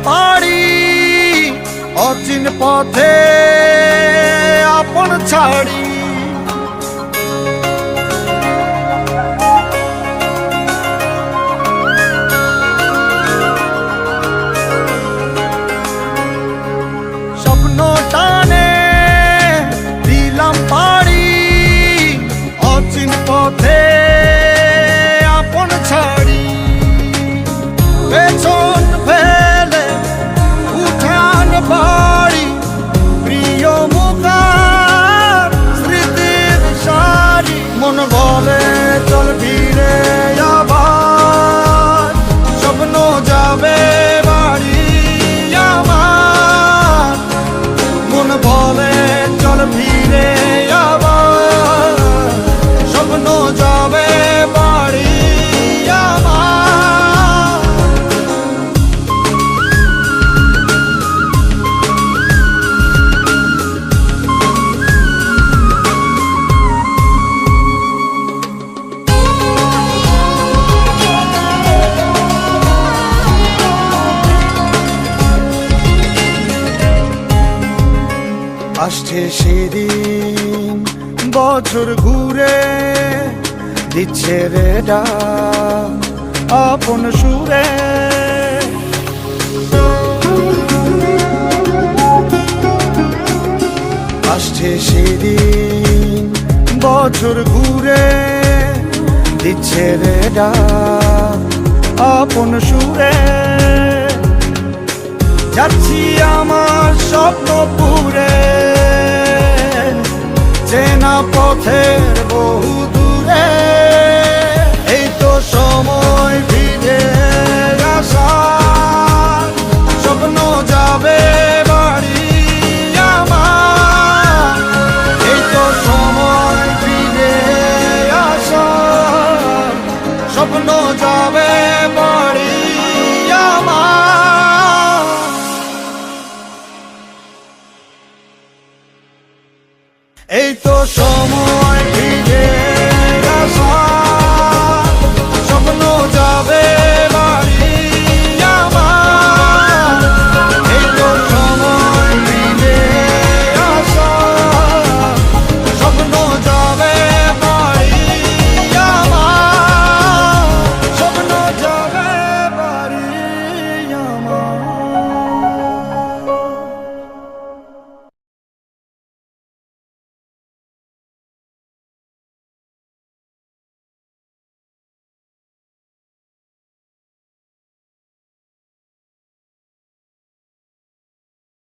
পাড়ি অচিন পথে আপন ছাড়ি। স্বপ্ন টানে দিলাম পাড়ি অচিন পথে আপন ছাড়ি। পেছন ফেলে উঠান বাড়ি প্রিয় মুখার স্মৃতির সারি। মন বলে চল ফিরে আবার, স্বপ্ন যাবে বাড়ি আমার। মন বলে চল ফিরে আবার, স্বপ্ন যাবে বাড়ি আমার। আসছে সেদিন বছর ঘুরে দিচ্ছে রে ডাক আপন সুরে। আসছে সেদিন বছর ঘুরে দিচ্ছে রে ডাক আপন সুরে। যাচ্ছি আমার স্বপ্ন পুরে চেনা পথের বহু দূরে। এই তো সময়